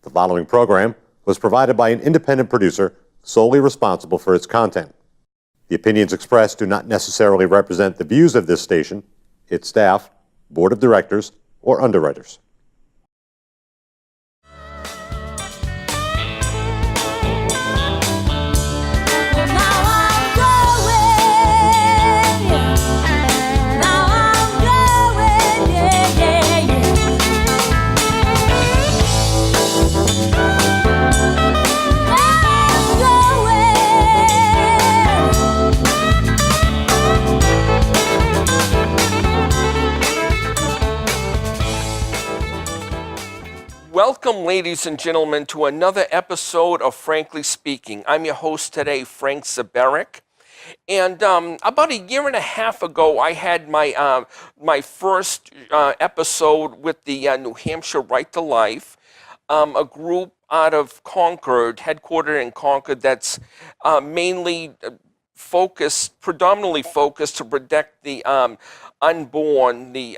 The following program was provided by an independent producer solely responsible for its content. The opinions expressed do not necessarily represent the views of this station, its staff, board of directors, or underwriters. Welcome, ladies and gentlemen, to another episode of Frankly Speaking. I'm your host today, Frank Zaberick. And about a year and a half ago, I had my first episode with the New Hampshire Right to Life, a group out of Concord, headquartered in Concord, that's predominantly focused to protect the unborn, the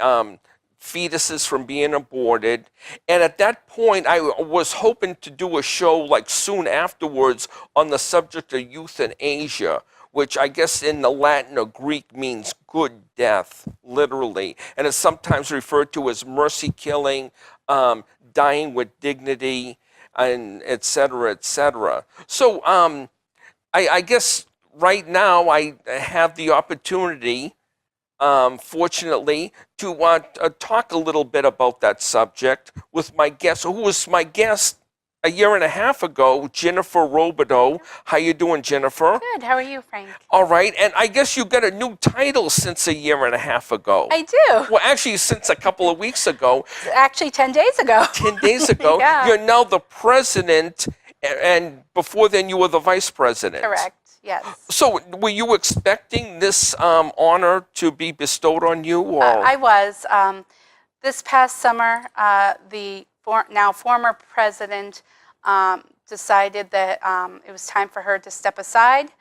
fetuses from being aborted. And at that point, I was hoping to do a show like soon afterwards on the subject of euthanasia, which I guess in the Latin or Greek means good death, literally, and is sometimes referred to as mercy killing, dying with dignity, and et cetera, et cetera. So I guess right now I have the opportunity, fortunately, to talk a little bit about that subject with my guest, who was my guest a year and a half ago, Jennifer Robidoux. How you doing, Jennifer? Good. How are you, Frank? All right. And I guess you got a new title since a year and a half ago. I do. Well, actually, since a couple of weeks ago. Actually, 10 days ago. 10 days ago. Yeah. You're now the president, and before then you were the vice president. Correct. Yes. So were you expecting this honor to be bestowed on you? Or? I was. This past summer, the now former president decided that it was time for her to step aside,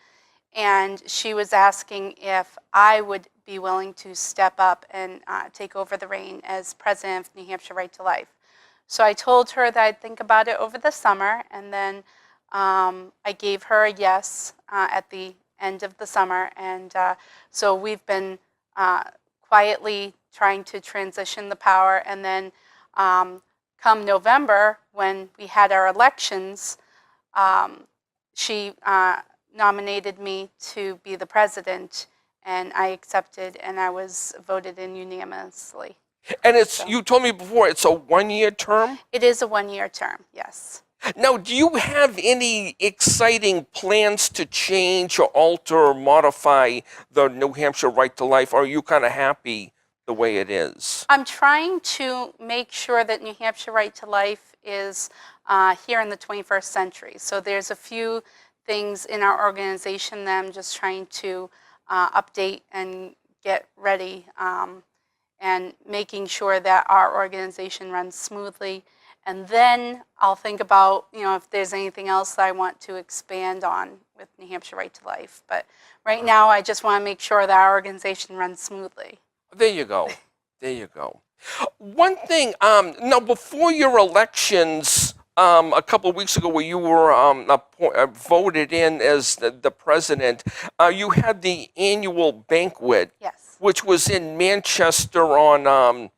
and she was asking if I would be willing to step up and take over the reign as president of New Hampshire Right to Life. So I told her that I'd think about it over the summer, and then I gave her a yes at the end of the summer, and so we've been quietly trying to transition the power, and then come November, when we had our elections, she nominated me to be the president, and I accepted, and I was voted in unanimously. And you told me before, it's a one-year term? It is a one-year term, yes. Now, do you have any exciting plans to change or alter or modify the New Hampshire Right to Life? Or are you kind of happy the way it is? I'm trying to make sure that New Hampshire Right to Life is here in the 21st century. So there's a few things in our organization that I'm just trying to update and get ready, and making sure that our organization runs smoothly. And then I'll think about, if there's anything else that I want to expand on with New Hampshire Right to Life. But right now, I just want to make sure that our organization runs smoothly. There you go. There you go. One thing, now before your elections, a couple of weeks ago, where you were voted in as the president, you had the annual banquet, Yes. which was in Manchester on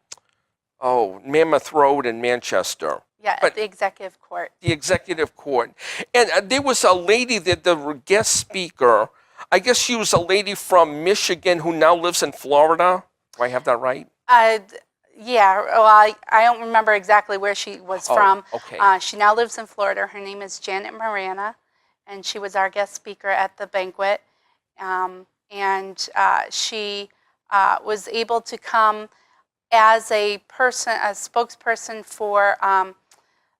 Mammoth Road in Manchester. Yeah, But at the executive court. the executive court. And there was a lady that the guest speaker, I guess she was a lady from Michigan who now lives in Florida. Do I have that right? Yeah, well, I don't remember exactly where she was from. Okay. She now lives in Florida. Her name is Janet Marana, and she was our guest speaker at the banquet. And she was able to come as a spokesperson for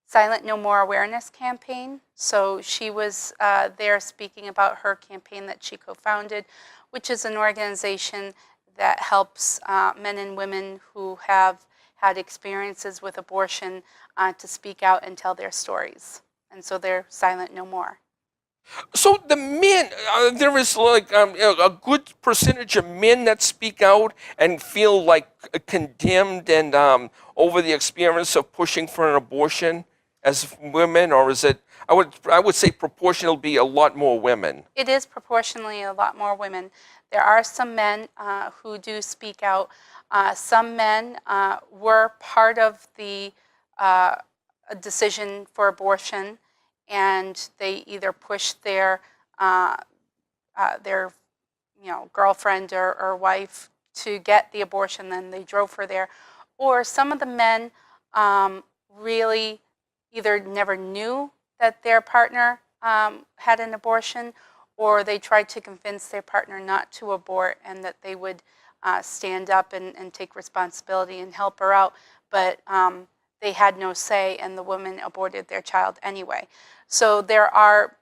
Silent No More Awareness campaign. So she was there speaking about her campaign that she co-founded, which is an organization that helps men and women who have had experiences with abortion to speak out and tell their stories. And so they're silent no more. So the men, there is like a good percentage of men that speak out and feel like condemned and over the experience of pushing for an abortion. as women, or is it? I would say proportional be a lot more women. It is proportionally a lot more women. There are some men who do speak out. Some men were part of the decision for abortion, and they either pushed their girlfriend or wife to get the abortion, then they drove her there. Or some of the men really either never knew that their partner had an abortion, or they tried to convince their partner not to abort and that they would stand up and take responsibility and help her out. But they had no say, and the woman aborted their child anyway. So there are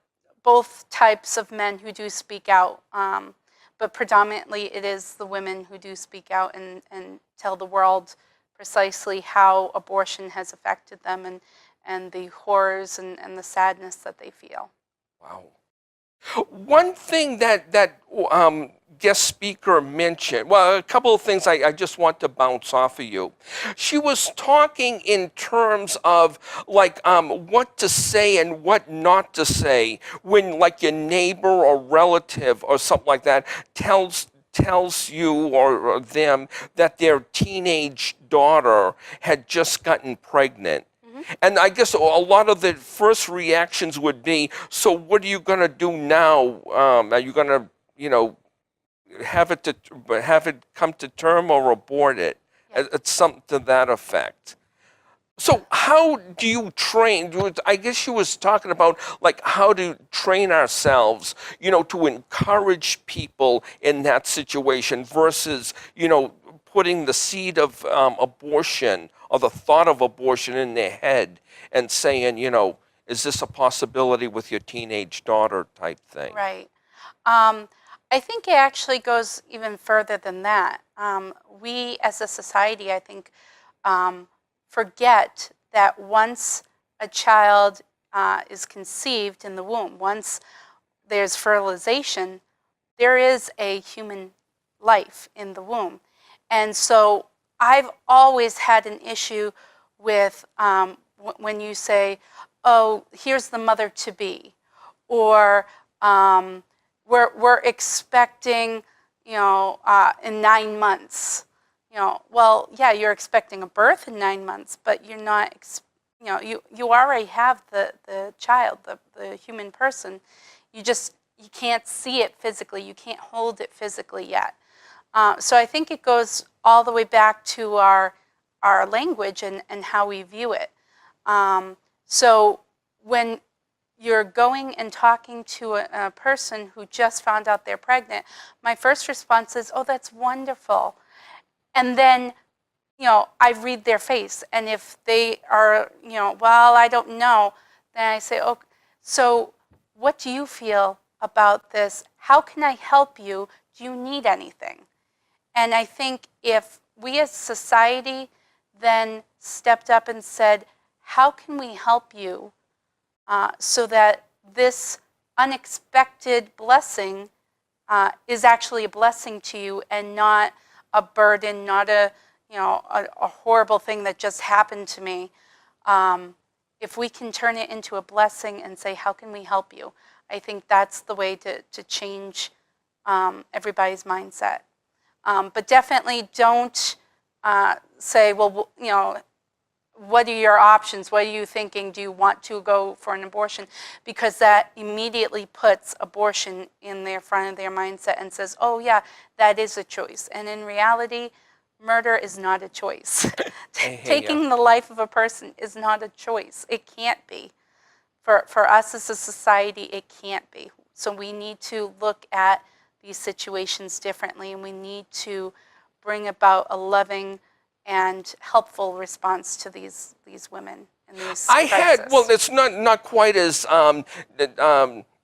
both types of men who do speak out, but predominantly it is the women who do speak out and tell the world precisely how abortion has affected them and the horrors and the sadness that they feel. Wow. One thing that guest speaker mentioned, well, a couple of things I just want to bounce off of you. She was talking in terms of like what to say and what not to say when like your neighbor or relative or something like that tells you or them that their teenage daughter had just gotten pregnant. And I guess a lot of the first reactions would be, so what are you going to do now? Are you going to, have it come to term or abort it? Yeah. It's something to that effect. So how do you train? I guess she was talking about like how to train ourselves, to encourage people in that situation versus, putting the seed of abortion or the thought of abortion in their head and saying, is this a possibility with your teenage daughter type thing? Right. I think it actually goes even further than that. We as a society, I think, forget that once a child is conceived in the womb, once there's fertilization, there is a human life in the womb. And so I've always had an issue with when you say, oh, here's the mother-to-be, or we're expecting, in 9 months. Well, yeah, you're expecting a birth in 9 months, but you're not, you already have the child, the human person. You can't see it physically. You can't hold it physically yet. So I think it goes all the way back to our language and how we view it. So when you're going and talking to a person who just found out they're pregnant, my first response is, oh, that's wonderful. And then, I read their face. And if they are, well, I don't know, then I say, oh, so what do you feel about this? How can I help you? Do you need anything? And I think if we as society then stepped up and said, how can we help you so that this unexpected blessing is actually a blessing to you and not a burden, not a horrible thing that just happened to me. If we can turn it into a blessing and say, how can we help you? I think that's the way to change everybody's mindset. But definitely don't say, well, what are your options? What are you thinking? Do you want to go for an abortion? Because that immediately puts abortion in their front of their mindset and says, oh yeah, that is a choice. And in reality, murder is not a choice. Taking the life of a person is not a choice. It can't be. For us as a society, it can't be. So we need to look at these situations differently, and we need to bring about a loving and helpful response to these women and these crises. Well, it's not quite as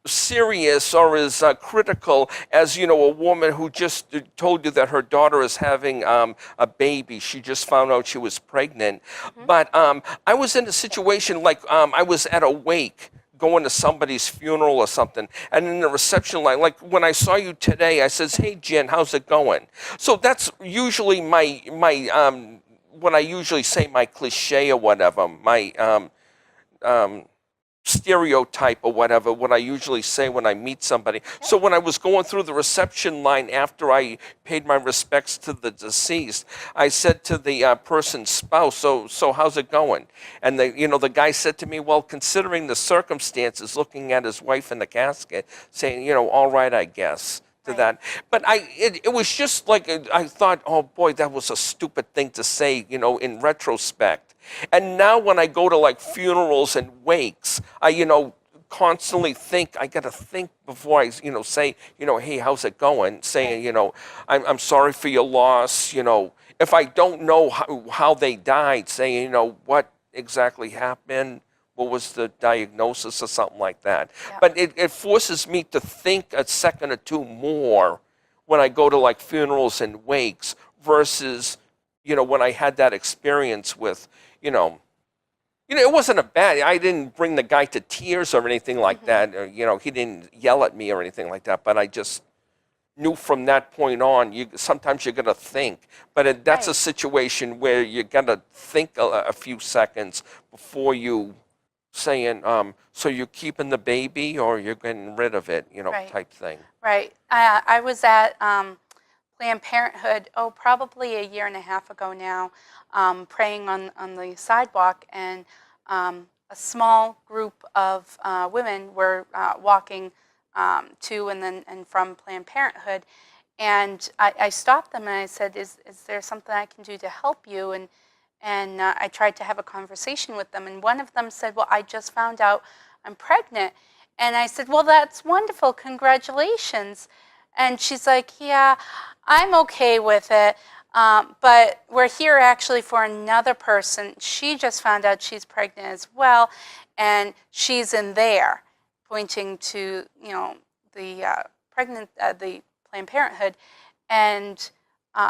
serious or as critical as, a woman who just told you that her daughter is having a baby. She just found out she was pregnant. Mm-hmm. But I was in a situation like I was at a wake going to somebody's funeral or something, and in the reception line, like when I saw you today, I says, hey Jen, how's it going? So that's usually my what I usually say, my cliche or whatever, my stereotype or whatever, what I usually say when I meet somebody. So when I was going through the reception line after I paid my respects to the deceased, I said to the person's spouse, so how's it going? And the guy said to me, well, considering the circumstances, looking at his wife in the casket, saying, all right, I guess. To Right. that, but it was just like I thought, oh boy, that was a stupid thing to say, in retrospect. And now when I go to like funerals and wakes, I constantly think I got to think before I say, hey, how's it going? Saying, I'm sorry for your loss. If I don't know how they died, saying, what exactly happened. What was the diagnosis or something like that? Yeah. But it forces me to think a second or two more when I go to like funerals and wakes versus, when I had that experience with, it wasn't I didn't bring the guy to tears or anything like that. Or, he didn't yell at me or anything like that. But I just knew from that point on, sometimes you're going to think. But that's a Right. situation where you got to think a few seconds before you saying, so you're keeping the baby or you're getting rid of it, Right. type thing. Right. I was at Planned Parenthood, probably a year and a half ago now, praying on the sidewalk, and a small group of women were walking to and from Planned Parenthood. And I stopped them and I said, is there something I can do to help you? And I tried to have a conversation with them. And one of them said, well, I just found out I'm pregnant. And I said, well, that's wonderful. Congratulations. And she's like, yeah, I'm okay with it. But we're here actually for another person. She just found out she's pregnant as well. And she's in there, pointing to, the the Planned Parenthood. And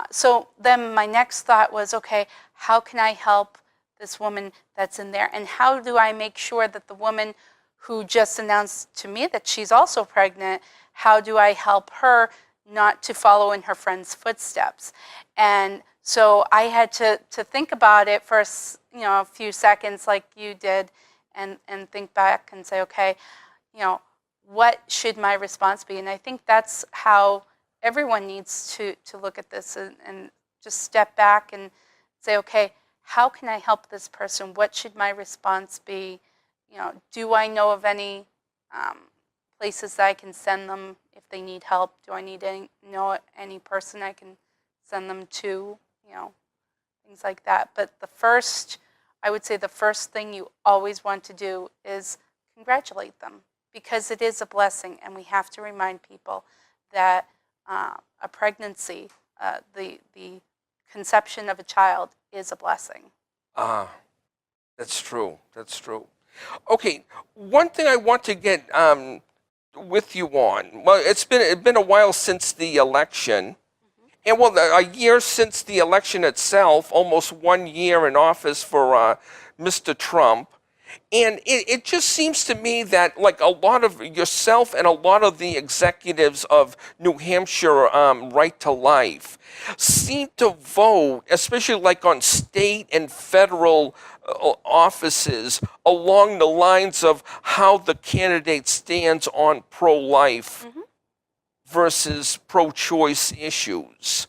so then my next thought was, okay, how can I help this woman that's in there? And how do I make sure that the woman who just announced to me that she's also pregnant, how do I help her not to follow in her friend's footsteps? And so I had to think about it for a few seconds like you did, and think back and say, okay, what should my response be? And I think that's how everyone needs to look at this and just step back and say, okay, how can I help this person? What should my response be? Do I know of any places that I can send them if they need help? Do I know any person I can send them to? Things like that. But I would say the first thing you always want to do is congratulate them, because it is a blessing, and we have to remind people that a pregnancy, the conception of a child, is a blessing. That's true. That's true. Okay, one thing I want to get with you on. Well, it's been a while since the election, and well, a year since the election itself. Almost 1 year in office for Mr. Trump. And it just seems to me that like a lot of yourself and a lot of the executives of New Hampshire Right to Life seem to vote, especially like on state and federal offices, along the lines of how the candidate stands on pro-life versus pro-choice issues.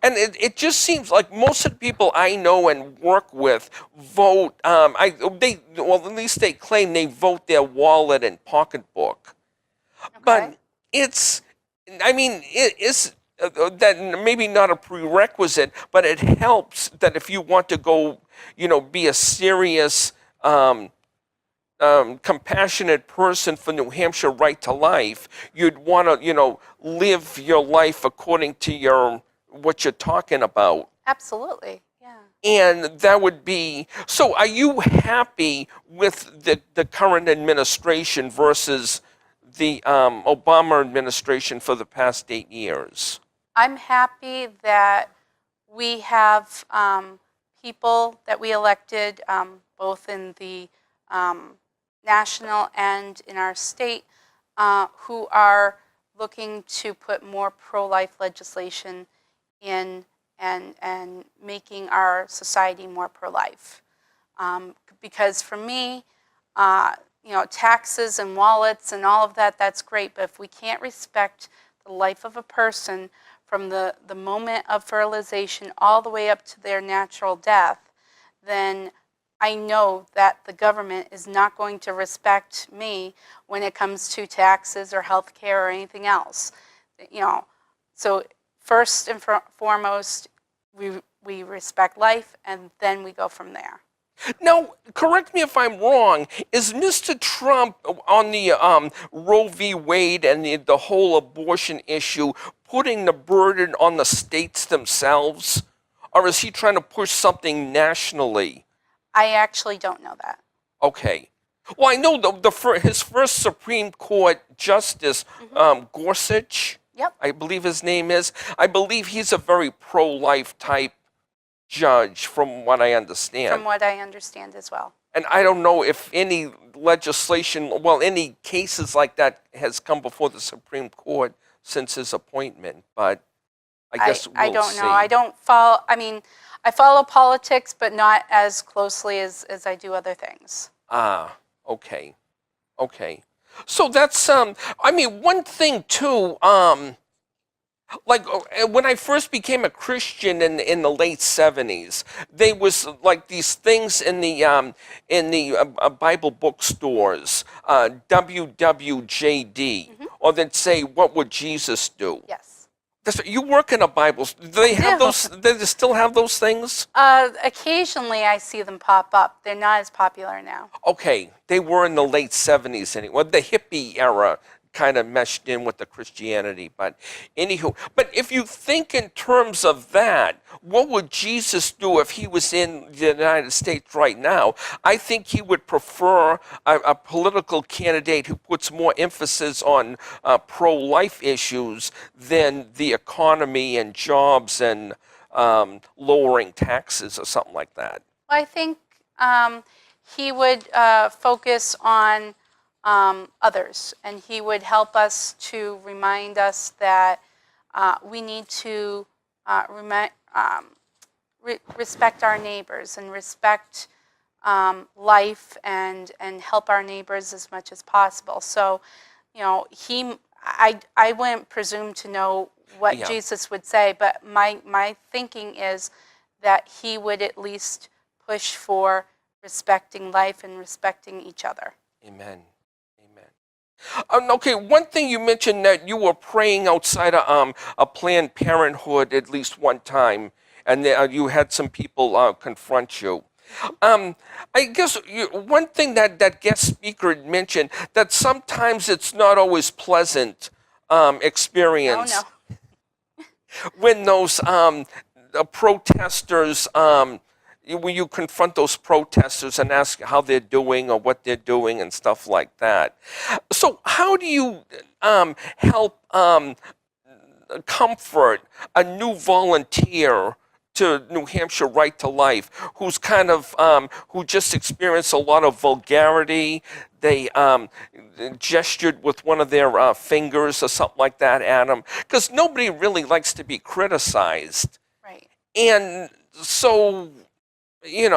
And it just seems like most of the people I know and work with vote. Well, at least they claim they vote their wallet and pocketbook. Okay. But it's that maybe not a prerequisite, but it helps that if you want to go, be a serious, compassionate person for New Hampshire Right to Life, you'd want to, live your life according to what you're talking about. Absolutely, yeah. And that would be, so are you happy with the current administration versus the Obama administration for the past 8 years? I'm happy that we have people that we elected, both in the national and in our state, who are looking to put more pro-life legislation in and making our society more pro-life. Because for me, taxes and wallets and all of that, that's great. But if we can't respect the life of a person from the moment of fertilization all the way up to their natural death, then I know that the government is not going to respect me when it comes to taxes or health care or anything else. So first and foremost, we respect life, and then we go from there. Now, correct me if I'm wrong, is Mr. Trump on the Roe v. Wade and the whole abortion issue putting the burden on the states themselves? Or is he trying to push something nationally? I actually don't know that. Okay. Well, I know his first Supreme Court Justice, Gorsuch, Yep. I believe his name is, I believe he's a very pro-life type judge, from what I understand. From what I understand as well. And I don't know if any legislation, well, any cases like that has come before the Supreme Court since his appointment, but I guess we'll see. I don't know. I don't follow, I follow politics, but not as closely as I do other things. Ah, okay. Okay. So that's, one thing too, like when I first became a Christian in the late 70s, there was like these things in the Bible bookstores, WWJD, or they'd say, "What would Jesus do?" Yes. You work in a Bible. Do they have do. those? Do they still have those things? Occasionally I see them pop up. They're not as popular now. Okay, they were in the late 70s anyway. Well, the hippie era kind of meshed in with the Christianity, but anywho. But if you think in terms of that, what would Jesus do if he was in the United States right now? I think he would prefer a political candidate who puts more emphasis on pro-life issues than the economy and jobs and lowering taxes or something like that. I think he would focus on others, and he would help us to remind us that we need to respect our neighbors and respect life and help our neighbors as much as possible. So, I wouldn't presume to know what Jesus would say, but my thinking is that he would at least push for respecting life and respecting each other. Amen. Okay, one thing you mentioned that you were praying outside a Planned Parenthood at least one time, and you had some people confront you. I guess one thing that guest speaker had mentioned, that sometimes it's not always pleasant experience. Oh, no. When those protesters, when you confront those protesters and ask how they're doing or what they're doing and stuff like that. So how do you help comfort a new volunteer to New Hampshire Right to Life who's kind of, who just experienced a lot of vulgarity? They gestured with one of their fingers or something like that at them, because nobody really likes to be criticized. Right. And so, in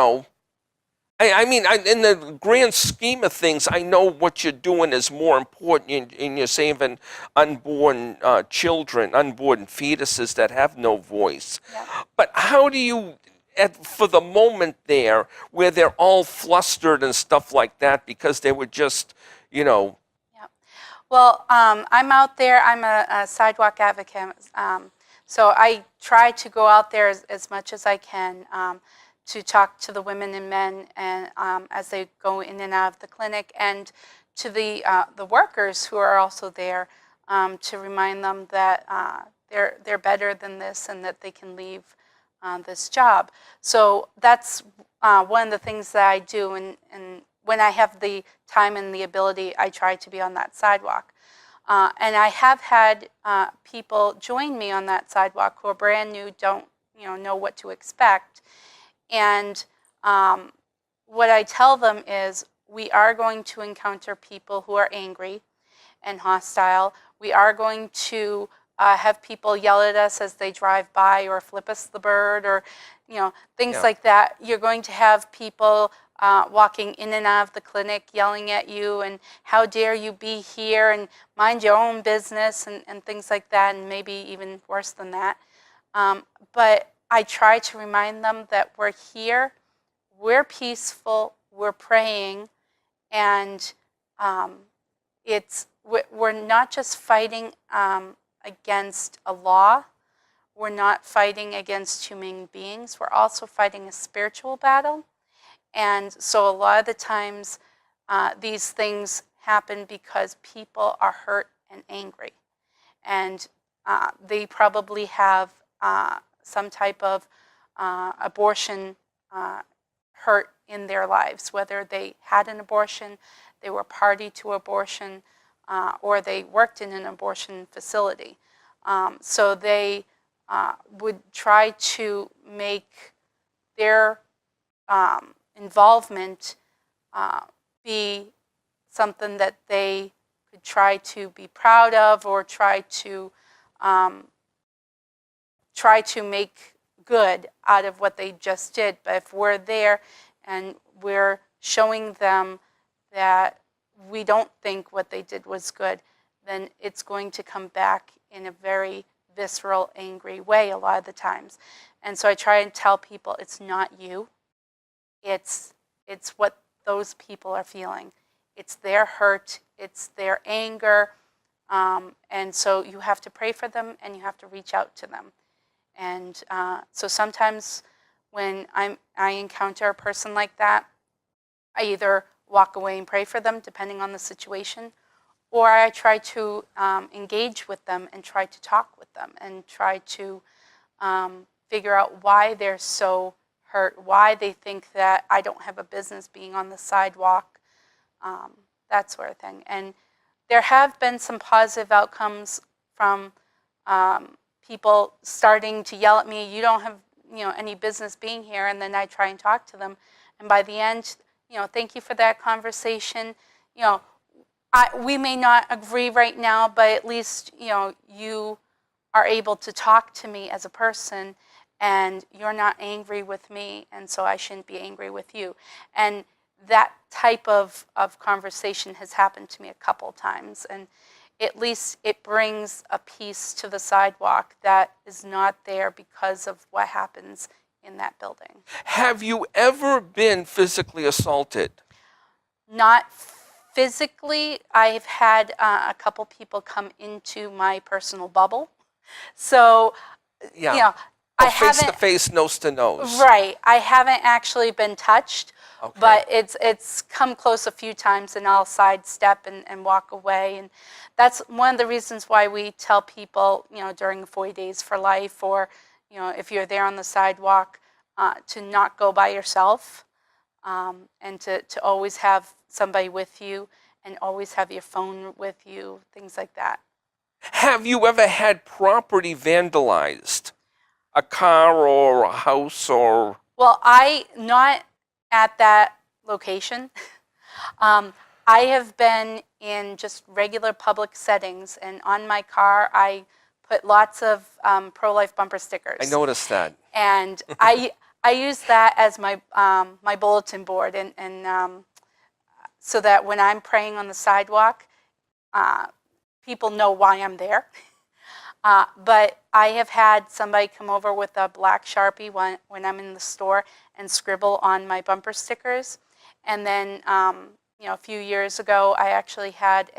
the grand scheme of things, I know what you're doing is more important, and you're saving unborn children, unborn fetuses that have no voice. Yep. But how do you, for the moment there, where they're all flustered and stuff like that because they were just, Yep. Well, I'm out there. I'm a sidewalk advocate. So I try to go out there as much as I can to talk to the women and men and as they go in and out of the clinic, and to the workers who are also there to remind them that they're better than this and that they can leave this job. So that's one of the things that I do, and when I have the time and the ability, I try to be on that sidewalk. And I have had people join me on that sidewalk who are brand new, don't know what to expect. And what I tell them is, we are going to encounter people who are angry and hostile. We are going to have people yell at us as they drive by or flip us the bird or things like that. You're going to have people walking in and out of the clinic, yelling at you, and how dare you be here, and mind your own business, and things like that, and maybe even worse than that. But I try to remind them that we're here, we're peaceful, we're praying, and we're not just fighting against a law, we're not fighting against human beings, we're also fighting a spiritual battle. And so a lot of the times these things happen because people are hurt and angry. And they probably have some type of abortion hurt in their lives, whether they had an abortion, they were party to abortion, or they worked in an abortion facility. So they would try to make their involvement be something that they could try to be proud of, or try to make good out of what they just did. But if we're there and we're showing them that we don't think what they did was good, then it's going to come back in a very visceral, angry way a lot of the times. And so I try and tell people it's not you. It's what those people are feeling. It's their hurt, it's their anger, and so you have to pray for them and you have to reach out to them. And so sometimes when I encounter a person like that, I either walk away and pray for them, depending on the situation, or I try to engage with them and try to talk with them and try to figure out why they're so hurt, why they think that I don't have a business being on the sidewalk, that sort of thing. And there have been some positive outcomes from people starting to yell at me, you don't have any business being here, and then I try and talk to them. And by the end, thank you for that conversation. We may not agree right now, but at least, you are able to talk to me as a person, and you're not angry with me, and so I shouldn't be angry with you. And that type of conversation has happened to me a couple times, and at least it brings a peace to the sidewalk that is not there because of what happens in that building. Have you ever been physically assaulted? Not physically. I've had a couple people come into my personal bubble. So, Yeah. I face haven't, to face, nose to nose. Right. I haven't actually been touched, Okay. but it's come close a few times, and I'll sidestep and walk away. And that's one of the reasons why we tell people, during 40 Days for Life, or, if you're there on the sidewalk, to not go by yourself, and to always have somebody with you, and always have your phone with you, things like that. Have you ever had property vandalized? A car or a house or... Well, not at that location. I have been in just regular public settings, and on my car I put lots of pro-life bumper stickers. I noticed that. And I use that as my my bulletin board, and so that when I'm praying on the sidewalk, people know why I'm there. But I have had somebody come over with a black Sharpie when I'm in the store and scribble on my bumper stickers. And then, a few years ago, I actually had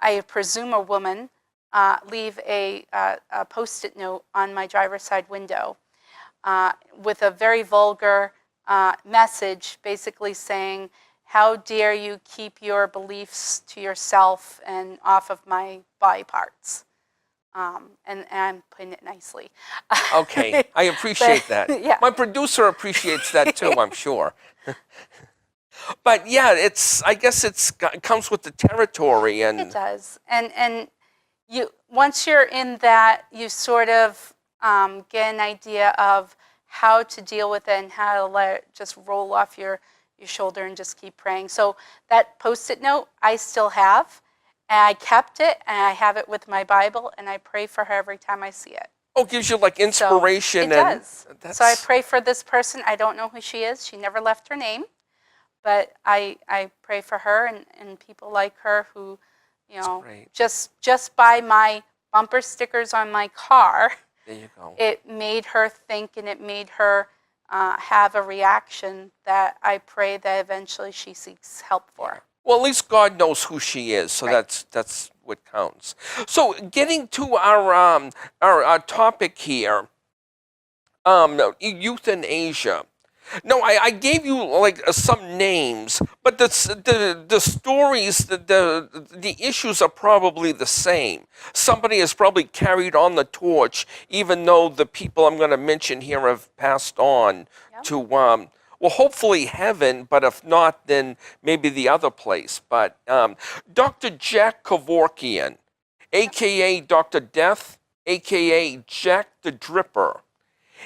I presume a woman, leave a Post-it note on my driver's side window with a very vulgar message, basically saying, "How dare you keep your beliefs to yourself and off of my body parts." And I'm putting it nicely. Okay, I appreciate that. Yeah. My producer appreciates that too, I'm sure. But yeah, I guess it comes with the territory, and It does. And once you're in that, you sort of get an idea of how to deal with it and how to let it just roll off your shoulder and just keep praying. So that Post-it note I still have. And I kept it, and I have it with my Bible, and I pray for her every time I see it. Oh, gives you like inspiration. So it does. So I pray for this person. I don't know who she is. She never left her name. but I pray for her and people like her who, Great. just by my bumper stickers on my car, There you go. it made her think and it made her have a reaction that I pray that eventually she seeks help for. Well, at least God knows who she is, so Right. that's what counts. So, getting to our topic here, euthanasia. No, I gave you like some names, but the stories, the issues are probably the same. Somebody has probably carried on the torch, even though the people I'm going to mention here have passed on Yep. to well, hopefully heaven, but if not, then maybe the other place. But Dr. Jack Kevorkian, aka Dr. Death, aka Jack the Dripper.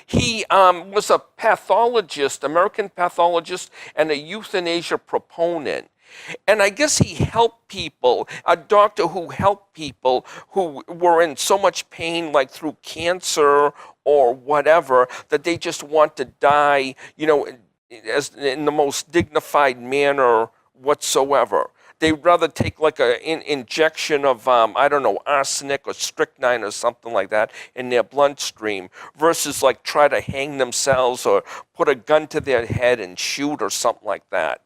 He was a pathologist, American pathologist, and a euthanasia proponent. And I guess he helped people, a doctor who helped people who were in so much pain, like through cancer or whatever, that they just want to die, as in the most dignified manner whatsoever. They'd rather take like an injection of, I don't know, arsenic or strychnine or something like that in their bloodstream versus like try to hang themselves or put a gun to their head and shoot or something like that.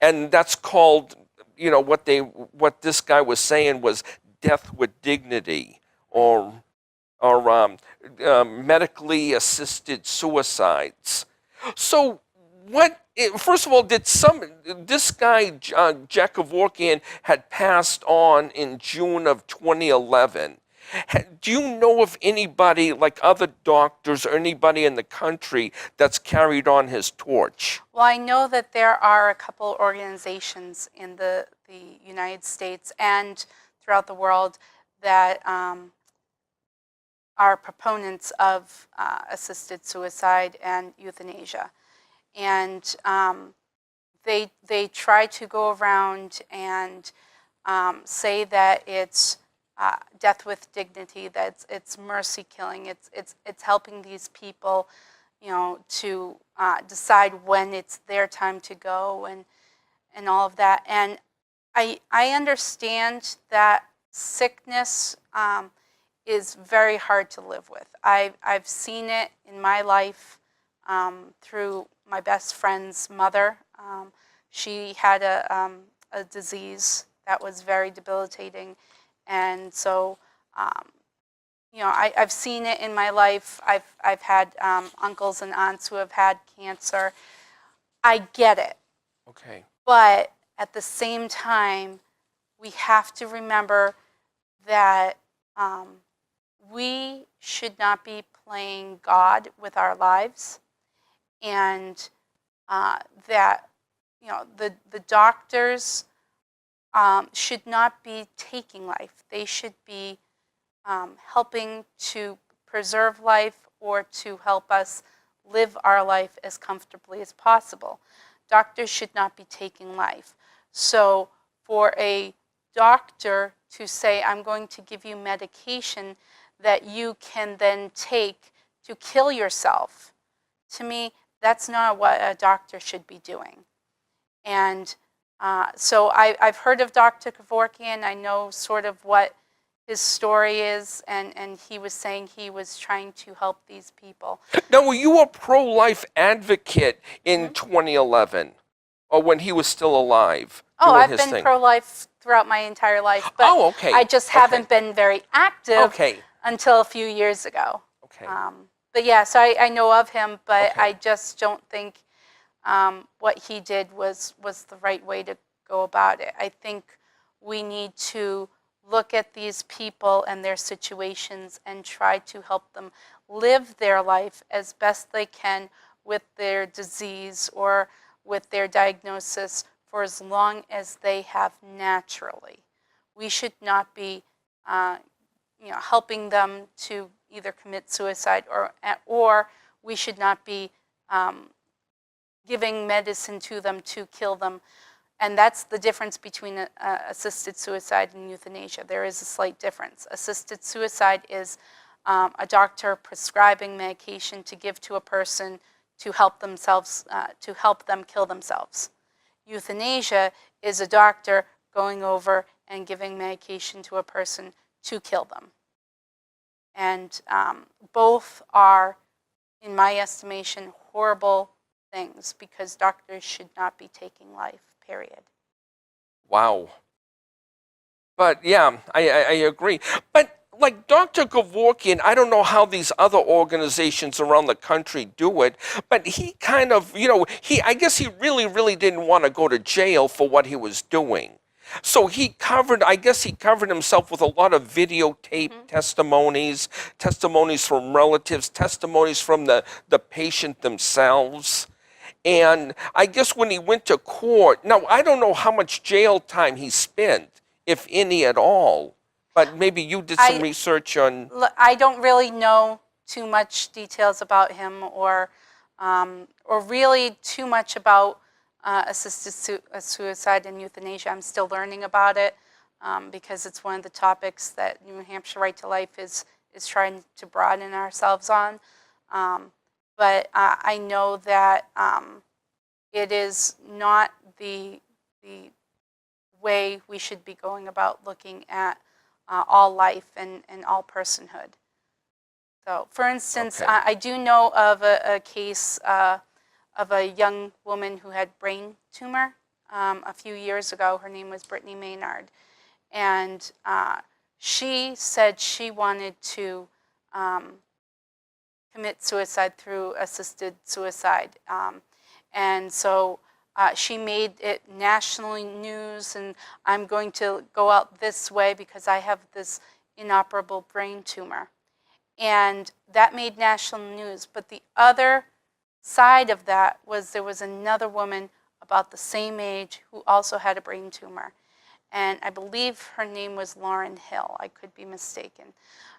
And that's called, what this guy was saying was death with dignity or medically assisted suicides. So first of all, this guy, Jack Kevorkian, had passed on in June of 2011. Do you know of anybody, like other doctors or anybody in the country, that's carried on his torch? Well, I know that there are a couple organizations in the United States and throughout the world that are proponents of assisted suicide and euthanasia. And they try to go around and say that it's death with dignity, that it's mercy killing, it's helping these people, to decide when it's their time to go and all of that. And I understand that sickness is very hard to live with. I've seen it in my life through my best friend's mother. She had a disease that was very debilitating. And so, I've seen it in my life. I've had uncles and aunts who have had cancer. I get it. Okay. But at the same time, we have to remember that we should not be playing God with our lives. And that the doctors should not be taking life. They should be helping to preserve life or to help us live our life as comfortably as possible. Doctors should not be taking life. So for a doctor to say, I'm going to give you medication that you can then take to kill yourself, to me, that's not what a doctor should be doing. And so I've heard of Dr. Kevorkian. I know sort of what his story is, and he was saying he was trying to help these people. Now, were you a pro-life advocate in 2011, or when he was still alive? Oh, doing I've his been thing? pro-life throughout my entire life, but okay. I just haven't been very active until a few years ago. Okay. But yeah, so I know of him, but Okay. I just don't think what he did was the right way to go about it. I think we need to look at these people and their situations and try to help them live their life as best they can with their disease or with their diagnosis for as long as they have naturally. We should not be helping them to either commit suicide or we should not be giving medicine to them to kill them. And that's the difference between assisted suicide and euthanasia. There is a slight difference. Assisted suicide is a doctor prescribing medication to give to a person to help themselves, to help them kill themselves. Euthanasia is a doctor going over and giving medication to a person to kill them. And both are, in my estimation, horrible things because doctors should not be taking life, period. Wow. But yeah, I agree. But like Dr. Kevorkian, I don't know how these other organizations around the country do it, but he kind of, I guess he really didn't want to go to jail for what he was doing. So I guess he covered himself with a lot of videotape testimonies, testimonies from relatives, testimonies from the patient themselves. And I guess when he went to court, now I don't know how much jail time he spent, if any at all, but maybe you did some research on. I don't really know too much details about him or really too much about assisted suicide and euthanasia. I'm still learning about it because it's one of the topics that New Hampshire Right to Life is trying to broaden ourselves on. But I know that it is not the way we should be going about looking at all life and all personhood. So, for instance, Okay. I do know of a case of a young woman who had brain tumor a few years ago. Her name was Brittany Maynard. And she said she wanted to commit suicide through assisted suicide. And so she made it nationally news, and I'm going to go out this way because I have this inoperable brain tumor. And that made national news. But the other side of that was there was another woman about the same age who also had a brain tumor. And I believe her name was Lauren Hill. I could be mistaken.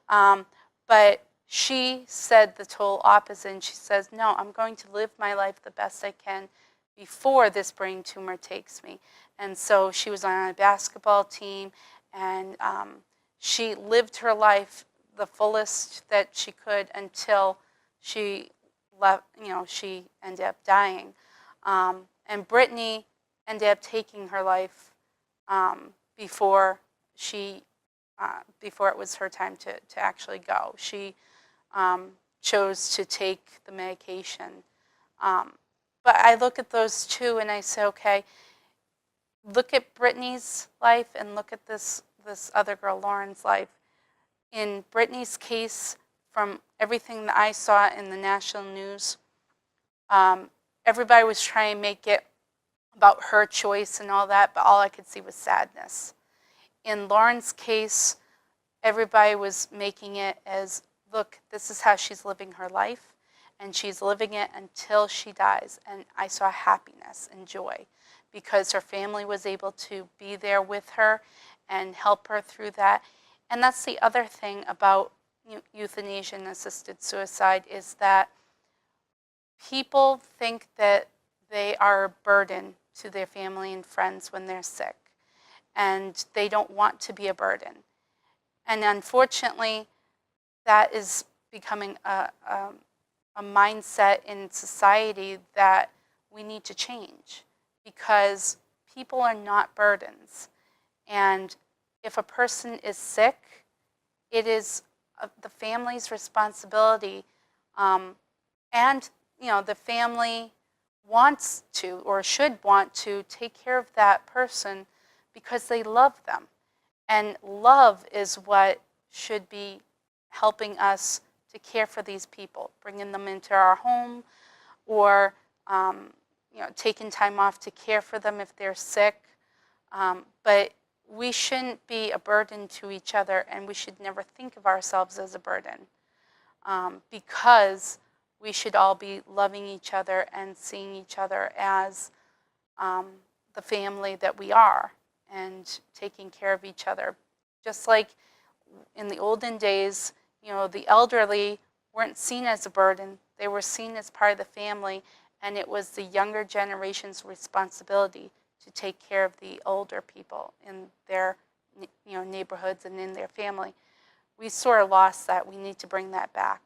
But she said the total opposite. And she says, no, I'm going to live my life the best I can before this brain tumor takes me. And so she was on a basketball team, and she lived her life the fullest that she could until she left, she ended up dying. And Brittany ended up taking her life before it was her time to actually go. She chose to take the medication. But I look at those two and I say, okay, look at Brittany's life and look at this other girl, Lauren's life. In Brittany's case, from everything that I saw in the national news, everybody was trying to make it about her choice and all that, but all I could see was sadness. In Lauren's case, everybody was making it as, look, this is how she's living her life, and she's living it until she dies. And I saw happiness and joy because her family was able to be there with her and help her through that. And that's the other thing about euthanasia and assisted suicide is that people think that they are a burden to their family and friends when they're sick, and they don't want to be a burden. And unfortunately, that is becoming a mindset in society that we need to change because people are not burdens. And if a person is sick, it is the family's responsibility, and the family wants to or should want to take care of that person because they love them. And love is what should be helping us to care for these people, bringing them into our home or taking time off to care for them if they're sick. But we shouldn't be a burden to each other, and we should never think of ourselves as a burden because we should all be loving each other and seeing each other as the family that we are and taking care of each other. Just like in the olden days, the elderly weren't seen as a burden. They were seen as part of the family, and it was the younger generation's responsibility to take care of the older people in their neighborhoods and in their family. We sort of lost that. We need to bring that back.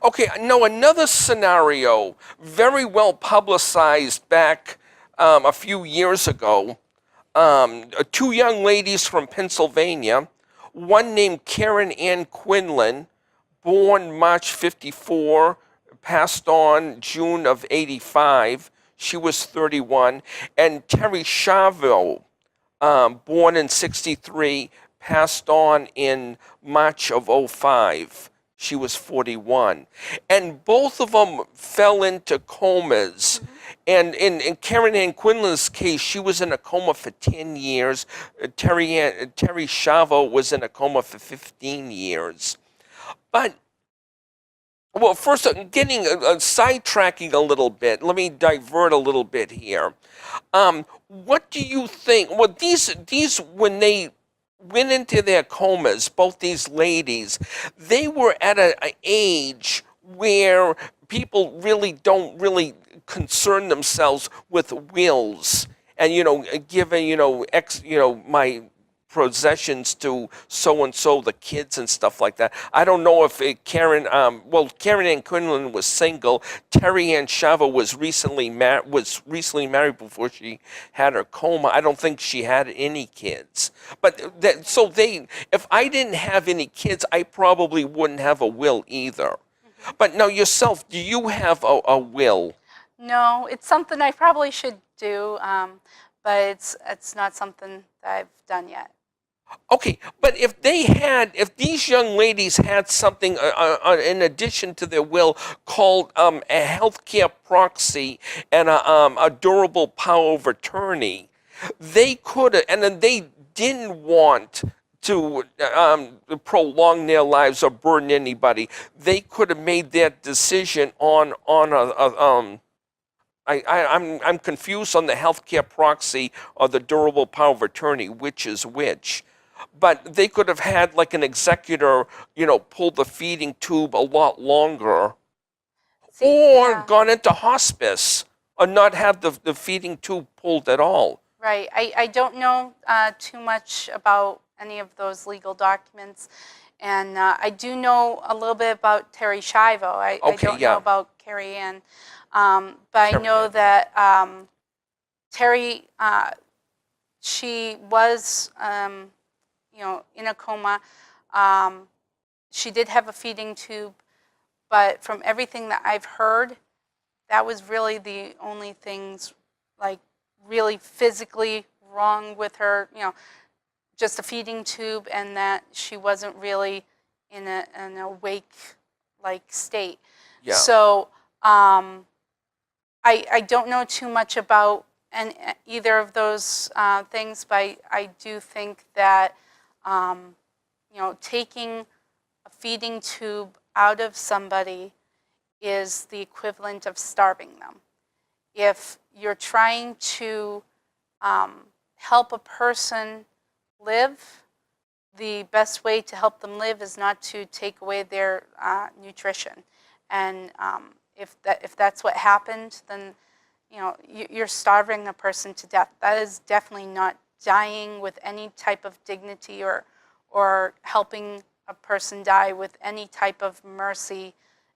Okay, now another scenario, very well publicized back a few years ago. Two young ladies from Pennsylvania, one named Karen Ann Quinlan, born March 54, passed on June of 85. She was 31. And Terry Chavo, born in 63, passed on in March of '05. She was 41. And both of them fell into comas. And in Karen Ann Quinlan's case, she was in a coma for 10 years. Terry Chavo was in a coma for 15 years. But well, first, getting sidetracking a little bit. Let me divert a little bit here. What do you think? Well, these when they went into their comas, both these ladies, they were at an age where people really don't really concern themselves with wills and giving my possessions to so and so, the kids and stuff like that. I don't know if Karen Ann Quinlan was single. Terry Ann Chavo was recently married before she had her coma. I don't think she had any kids. But if I didn't have any kids, I probably wouldn't have a will either. But now yourself, do you have a will? No, it's something I probably should do, but it's not something that I've done yet. Okay, but if these young ladies had something in addition to their will called a healthcare proxy and a durable power of attorney, they could have, and then they didn't want to prolong their lives or burden anybody. They could have made that decision on I'm confused on the healthcare proxy or the durable power of attorney, which is which. But they could have had like an executor, pull the feeding tube a lot longer, or Yeah. gone into hospice, or not have the feeding tube pulled at all. Right. I don't know too much about any of those legal documents. And I do know a little bit about Terry Schiavo. I don't know about Carrie Ann. But I know that Terry, she was, in a coma. She did have a feeding tube, but from everything that I've heard, that was really the only things like really physically wrong with her, just a feeding tube, and that she wasn't really in an awake-like state. Yeah. So I don't know too much about either of those things, but I do think that taking a feeding tube out of somebody is the equivalent of starving them. If you're trying to help a person live, the best way to help them live is not to take away their nutrition. And if that's what happened, then you're starving a person to death. That is definitely not dying with any type of dignity or helping a person die with any type of mercy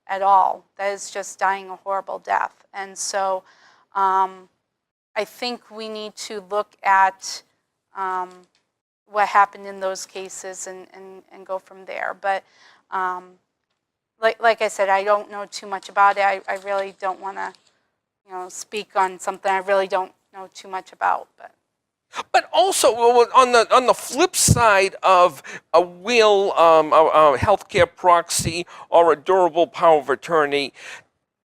at all. That is just dying a horrible death. And so I think we need to look at what happened in those cases and go from there. But like I said, I don't know too much about it. I really don't want to speak on something I really don't know too much about. But also on the flip side of a will, a healthcare proxy, or a durable power of attorney,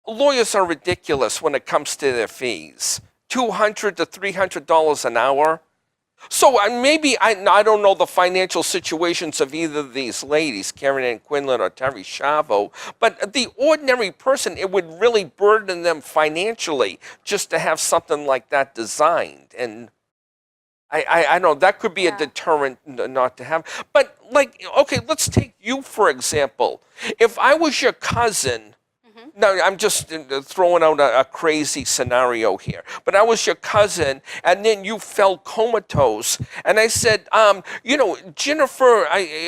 lawyers are ridiculous when it comes to their fees. $200 to $300 an hour. So maybe I don't know the financial situations of either of these ladies, Karen Ann Quinlan or Terry Schiavo, but the ordinary person, it would really burden them financially just to have something like that designed. And I know that could be a deterrent not to have. But okay, let's take you for example. If I was your cousin, No, I'm just throwing out a crazy scenario here. But I was your cousin, and then you fell comatose. And I said, Jennifer,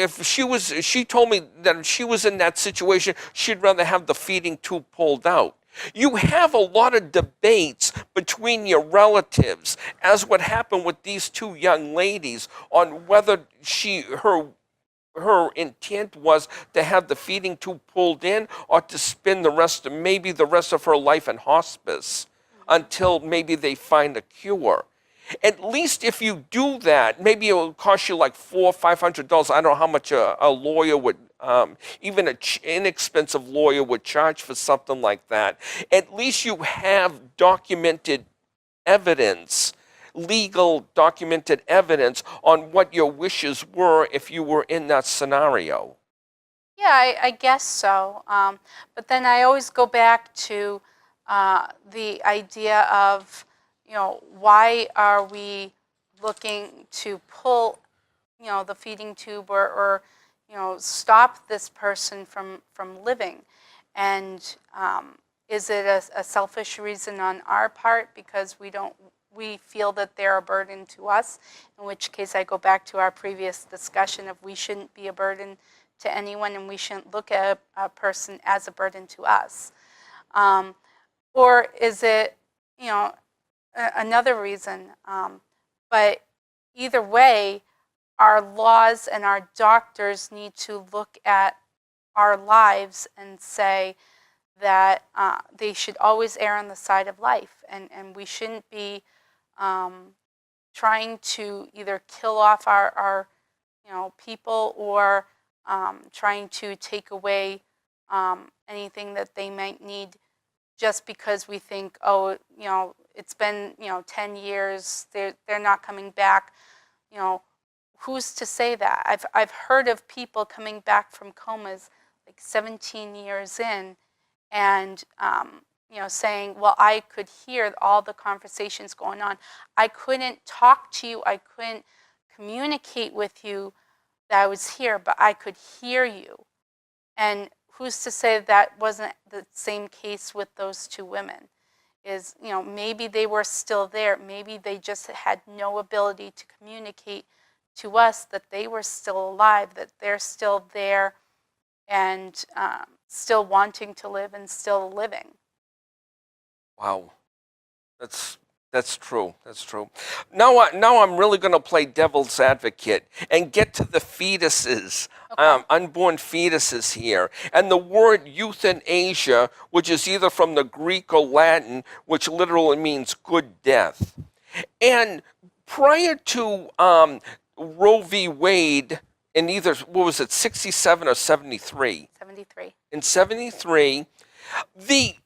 she told me that if she was in that situation, she'd rather have the feeding tube pulled out. You have a lot of debates between your relatives, as what happened with these two young ladies, on whether her intent was to have the feeding tube pulled in or to spend maybe the rest of her life in hospice until maybe they find a cure. At least if you do that, maybe it will cost you like $400 or $500. I don't know how much a lawyer would, even an inexpensive lawyer would charge for something like that. At least you have documented evidence, legal documented evidence on what your wishes were if you were in that scenario. Yeah, I guess so. But then I always go back to the idea of, why are we looking to pull, the feeding tube or stop this person from living? And is it a selfish reason on our part because we feel that they're a burden to us, in which case I go back to our previous discussion of we shouldn't be a burden to anyone and we shouldn't look at a person as a burden to us. Or is it, another reason? But either way, our laws and our doctors need to look at our lives and say that they should always err on the side of life, and we shouldn't be trying to either kill off our people or trying to take away anything that they might need just because we think, it's been 10 years, they're not coming back. Who's to say that? I've heard of people coming back from comas like 17 years in, and saying, well, I could hear all the conversations going on. I couldn't talk to you. I couldn't communicate with you that I was here, but I could hear you. And who's to say that wasn't the same case with those two women? Maybe they were still there. Maybe they just had no ability to communicate to us that they were still alive, that they're still there and still wanting to live and still living. Wow, that's true. That's true. Now I'm really going to play devil's advocate and get to the fetuses, Okay. unborn fetuses here. And the word euthanasia, which is either from the Greek or Latin, which literally means good death. And prior to Roe v. Wade, in either, 67 or 73? 73. In 73, the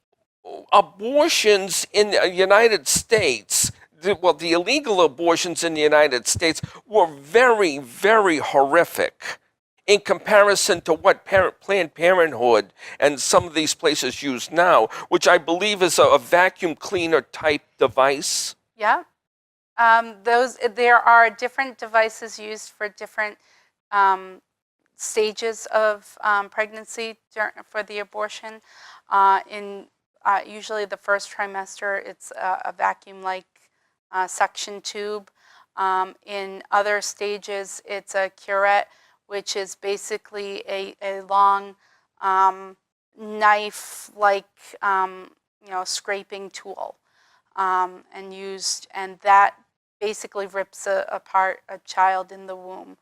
abortions in the United States, the illegal abortions in the United States were very, very horrific in comparison to what Planned Parenthood and some of these places use now, which I believe is a vacuum cleaner type device. Yeah. There are different devices used for different stages of pregnancy for the abortion. In usually the first trimester, it's a vacuum-like suction tube. In other stages, it's a curette, which is basically a long knife-like scraping tool, and that basically rips apart a child in the womb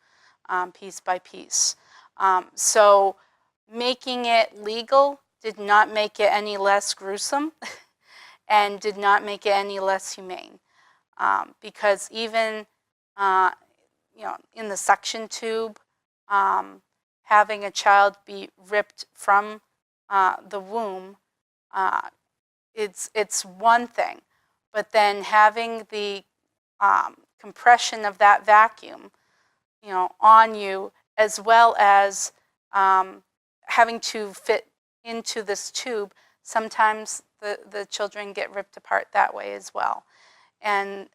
piece by piece. So making it legal did not make it any less gruesome and did not make it any less humane. Because even in the suction tube, having a child be ripped from the womb, it's one thing. But then having the compression of that vacuum, on you, as well as having to fit into this tube, sometimes the children get ripped apart that way as well. And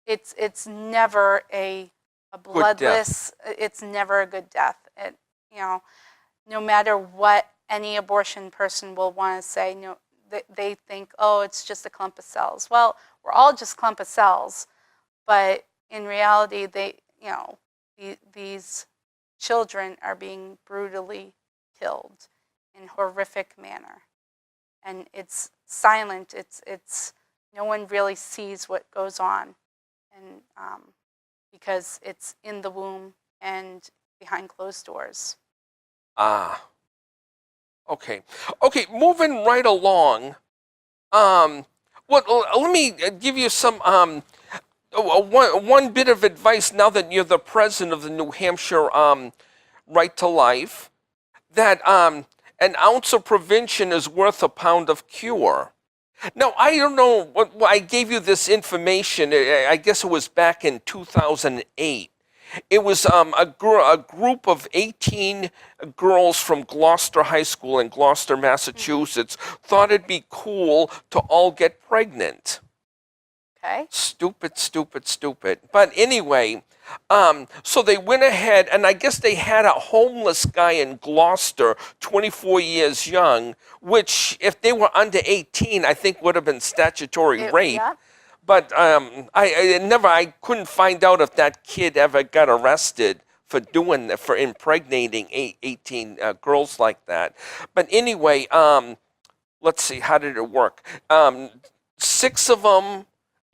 it's never a bloodless, it's never a good death. No matter what any abortion person will want to say, no, they think, oh, it's just a clump of cells. Well, we're all just clump of cells, but in reality, these children are being brutally killed in horrific manner. And it's silent, it's no one really sees what goes on, and because it's in the womb and behind closed doors. Ah. Okay. Okay, moving right along. Let me give you some one bit of advice now that you're the president of the New Hampshire Right to Life, that an ounce of prevention is worth a pound of cure. Now, I don't know what I gave you this information. I guess it was back in 2008. It was a group of 18 girls from Gloucester High School in Gloucester, Massachusetts, thought it'd be cool to all get pregnant. Okay. Stupid, stupid, stupid. But anyway, so they went ahead, and I guess they had a homeless guy in Gloucester, 24 years young, which, if they were under 18, I think would have been statutory rape. Yeah. But I couldn't find out if that kid ever got arrested for doing that, for impregnating 18 girls like that. But anyway, let's see, how did it work? 6 of them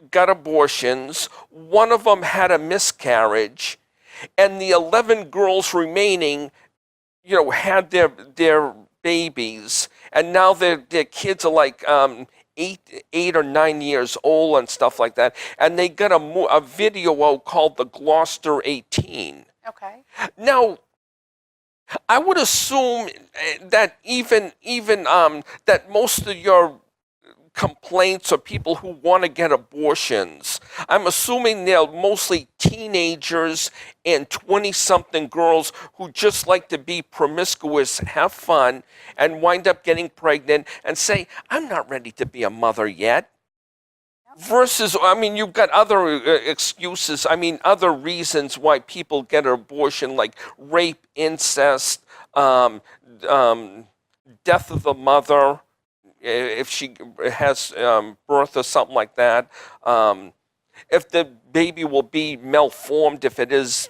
got abortions, 1 of them had a miscarriage, and the 11 girls remaining, had their babies, and now their kids are like 8 or 9 years old and stuff like that, and they got a video out called the Gloucester 18. Okay. Now, I would assume that even that most of your complaints are people who want to get abortions. I'm assuming they're mostly teenagers and 20-something girls who just like to be promiscuous, have fun, and wind up getting pregnant and say, I'm not ready to be a mother yet. Versus, you've got other excuses, other reasons why people get an abortion, like rape, incest, death of the mother, if she has birth or something like that, if the baby will be malformed if it is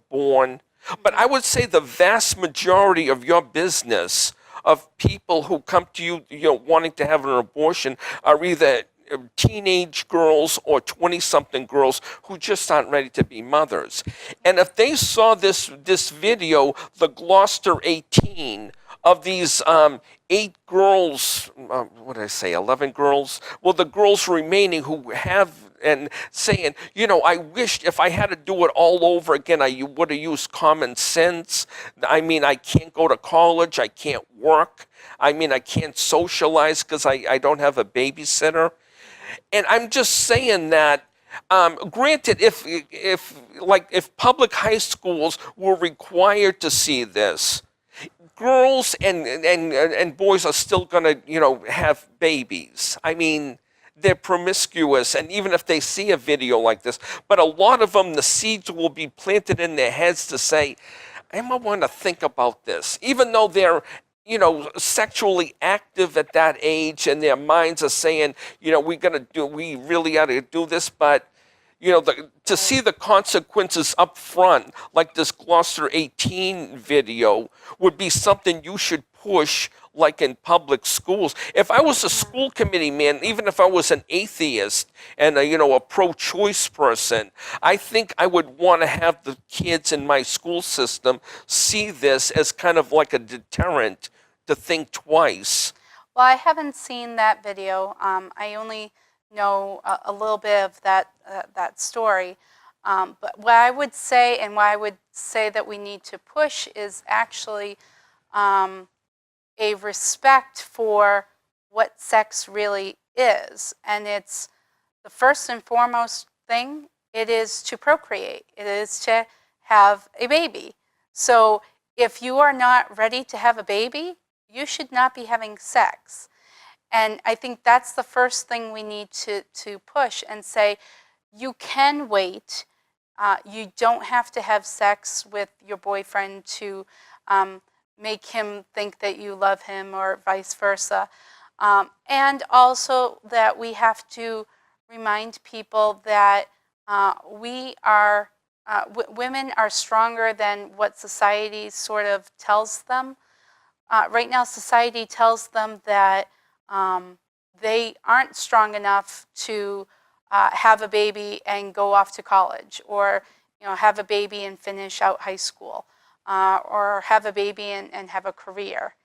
born. But I would say the vast majority of your business, of people who come to you, wanting to have an abortion, are either teenage girls or 20-something girls who just aren't ready to be mothers. And if they saw this video, the Gloucester 18, of these 8 girls, what did I say, 11 girls? Well, the girls remaining who have, and saying, I wished if I had to do it all over again, I would have used common sense. I can't go to college, I can't work, I can't socialize because I don't have a babysitter. And I'm just saying that, granted, if public high schools were required to see this, girls and boys are still going to, have babies. They're promiscuous, and even if they see a video like this, but a lot of them, the seeds will be planted in their heads to say, I might want to think about this, even though they're, sexually active at that age, and their minds are saying, we really ought to do this, but to see the consequences up front, like this Gloucester 18 video, would be something you should push, like in public schools. If I was a school committee man, even if I was an atheist and a pro-choice person, I think I would want to have the kids in my school system see this as kind of like a deterrent to think twice. Well, I haven't seen that video. I only know a little bit of that story. But what I would say, and why I would say that we need to push, is actually a respect for what sex really is. And it's the first and foremost thing, it is to procreate. It is to have a baby. So if you are not ready to have a baby, you should not be having sex. And I think that's the first thing we need to push and say, you can wait. You don't have to have sex with your boyfriend to make him think that you love him or vice versa. And also that we have to remind people that women are stronger than what society sort of tells them. Right now, society tells them that they aren't strong enough to have a baby and go off to college, or have a baby and finish out high school, or have a baby and have a career.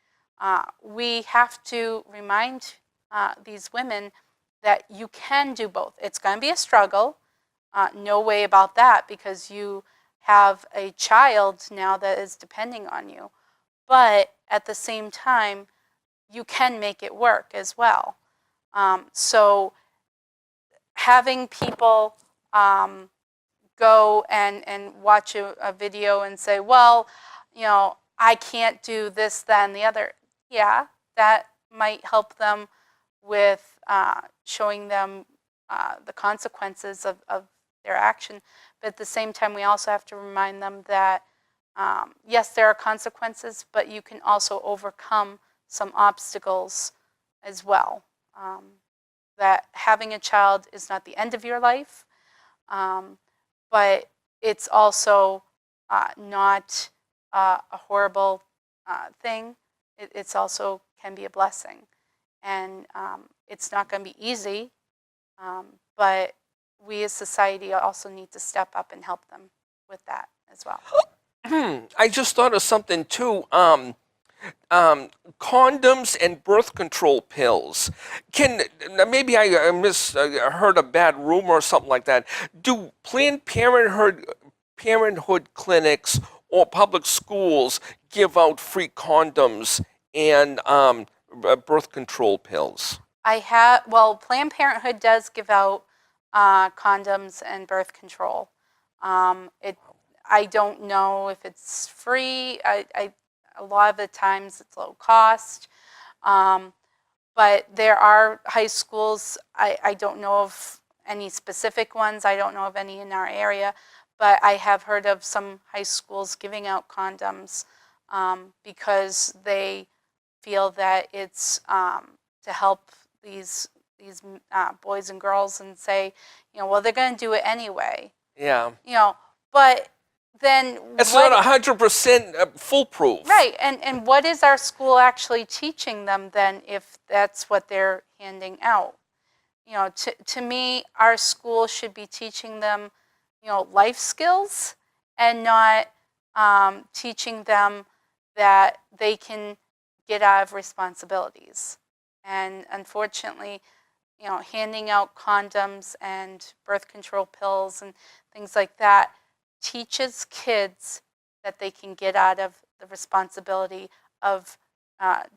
We have to remind these women that you can do both. It's going to be a struggle, no way about that, because you have a child now that is depending on you. But at the same time, you can make it work as well. So having people go and watch a video and say, well, I can't do this, that, and the other. Yeah, that might help them with showing them the consequences of their action. But at the same time, we also have to remind them that, yes, there are consequences, but you can also overcome some obstacles as well. That having a child is not the end of your life, but it's also not a horrible thing. It's also can be a blessing. And it's not going to be easy, but we as society also need to step up and help them with that as well. I just thought of something too. Condoms and birth control pills. Maybe I heard a bad rumor or something like that. Do Planned Parenthood clinics or public schools give out free condoms and birth control pills? Planned Parenthood does give out condoms and birth control. I don't know if it's free. A lot of the times it's low cost. But there are high schools, I don't know of any specific ones. I don't know of any in our area. But I have heard of some high schools giving out condoms because they feel that it's to help these boys and girls, and say, well, they're going to do it anyway. Yeah. But then it's not 100% foolproof. Right. And what is our school actually teaching them then, if that's what they're handing out? To me, our school should be teaching them, life skills, and not teaching them that they can get out of responsibilities. And unfortunately, handing out condoms and birth control pills and things like that teaches kids that they can get out of the responsibility of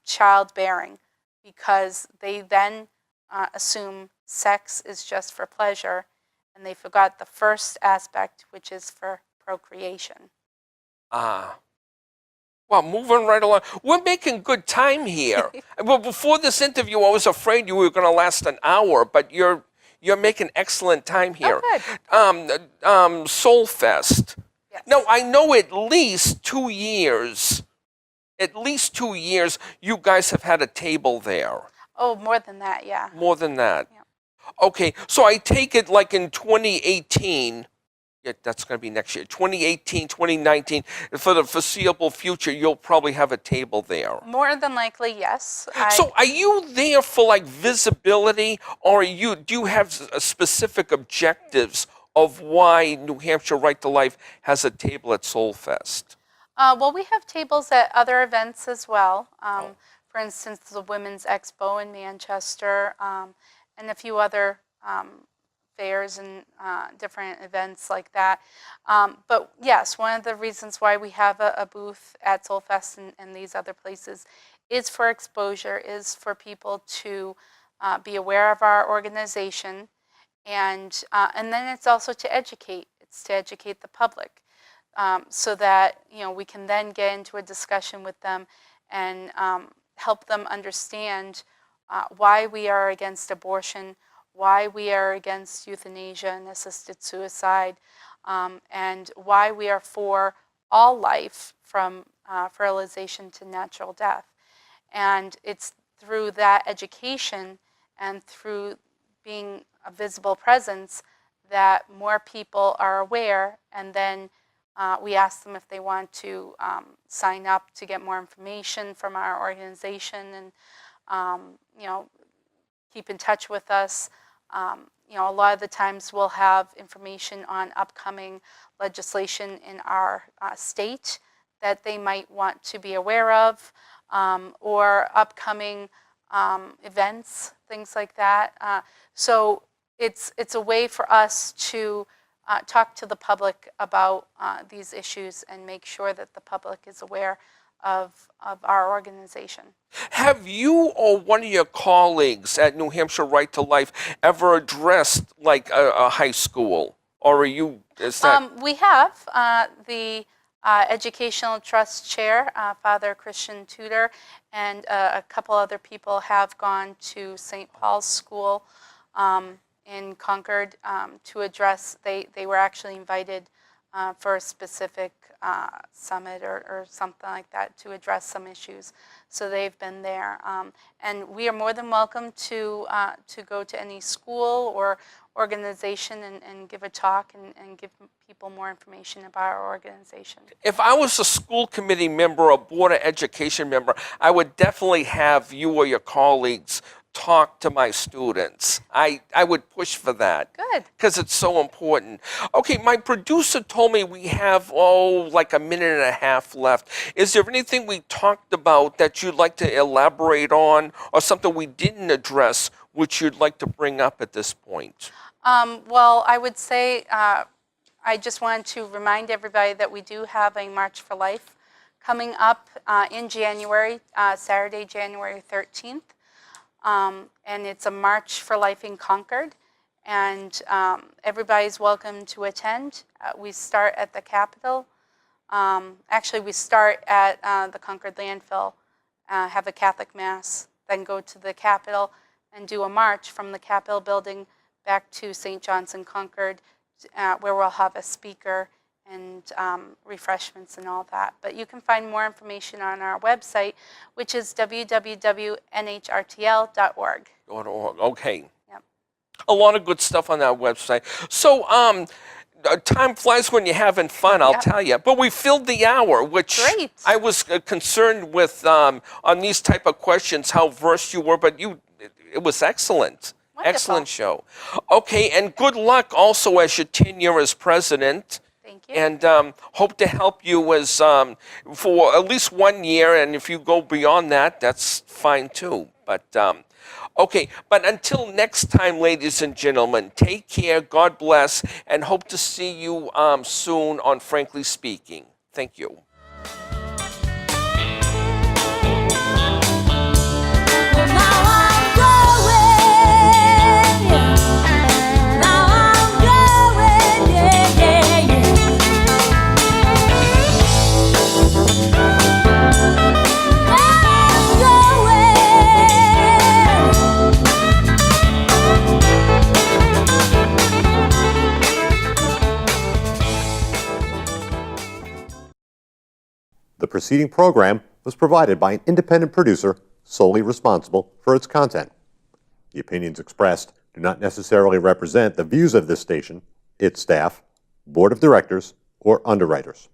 childbearing, because they then assume sex is just for pleasure, and they forgot the first aspect, which is for procreation. Well, moving right along. We're making good time here. Well, before this interview, I was afraid you were going to last an hour, but you're making excellent time here. Oh, good. Soulfest. Yes. Now, I know at least 2 years, you guys have had a table there. Oh, more than that, yeah. More than that. Yeah. Okay, so I take it like in 2018, that's going to be next year, 2018, 2019, for the foreseeable future, you'll probably have a table there. More than likely, yes. So are you there for like visibility, or do you have specific objectives of why New Hampshire Right to Life has a table at Soulfest? Well, we have tables at other events as well. For instance, the Women's Expo in Manchester, and a few other fairs and different events like that. But yes, one of the reasons why we have a booth at Soulfest and these other places is for exposure, is for people to be aware of our organization, and then it's also to educate. It's to educate the public, so that we can then get into a discussion with them and help them understand why we are against abortion, why we are against euthanasia and assisted suicide, and why we are for all life, from fertilization to natural death. And it's through that education and through being a visible presence that more people are aware, and then we ask them if they want to sign up to get more information from our organization, and keep in touch with us. A lot of the times we'll have information on upcoming legislation in our state that they might want to be aware of, or upcoming events, things like that. So it's a way for us to talk to the public about these issues and make sure that the public is aware of our organization. Have you or one of your colleagues at New Hampshire Right to Life ever addressed like a high school? Or are you, is that? We have the Educational Trust Chair, Father Christian Tudor, and a couple other people have gone to St. Paul's School in Concord to address, they were actually invited for a specific summit or something like that to address some issues. So they've been there. And we are more than welcome to go to any school or organization and give a talk and give people more information about our organization. If I was a school committee member or board of education member, I would definitely have you or your colleagues talk to my students. I would push for that. Good. Because it's so important. Okay, my producer told me we have, like a minute and a half left. Is there anything we talked about that you'd like to elaborate on, or something we didn't address which you'd like to bring up at this point? Well, I would say I just wanted to remind everybody that we do have a March for Life coming up in January, Saturday, January 13th. And it's a March for Life in Concord, and everybody's welcome to attend. We start at the Capitol. Actually, we start at the Concord landfill, have a Catholic Mass, then go to the Capitol and do a march from the Capitol building back to St. John's in Concord, where we'll have a speaker and refreshments and all that. But you can find more information on our website, which is www.nhrtl.org. Okay. Yep. A lot of good stuff on that website. So, time flies when you're having fun, I'll tell you. But we filled the hour, which Great. I was concerned with on these type of questions, how versed you were, but it was excellent. Wonderful. Excellent show. Okay, and good luck also as your tenure as president. Thank you. And hope to help you as for at least 1 year, and if you go beyond that, that's fine too. But okay, but until next time, ladies and gentlemen, take care, God bless, and hope to see you soon on Frankly Speaking. Thank you. The preceding program was provided by an independent producer solely responsible for its content. The opinions expressed do not necessarily represent the views of this station, its staff, board of directors, or underwriters.